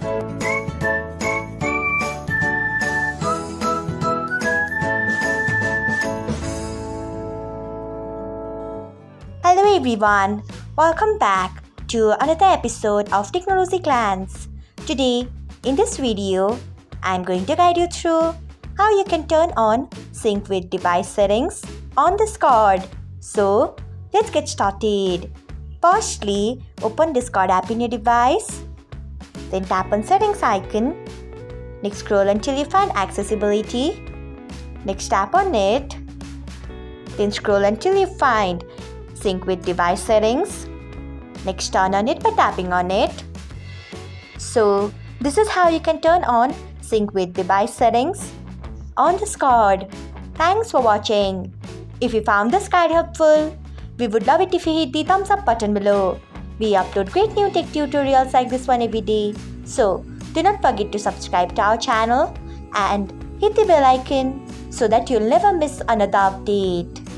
Hello everyone, welcome back to another episode of Technologyglance. Today, in this video, I am going to guide you through how you can turn on sync with device settings on Discord. So, let's get started. Firstly, open Discord app in your device. Then tap on settings icon. Next, scroll until you find accessibility. Next, tap on it. Then scroll until you find sync with device settings. Next, turn on it by tapping on it. So, this is how you can turn on sync with device settings on Discord. Thanks for watching. If you found this guide helpful, we would love it if you hit the thumbs up button below. We upload great new tech tutorials like this one every day. So, do not forget to subscribe to our channel and hit the bell icon so that you'll never miss another update.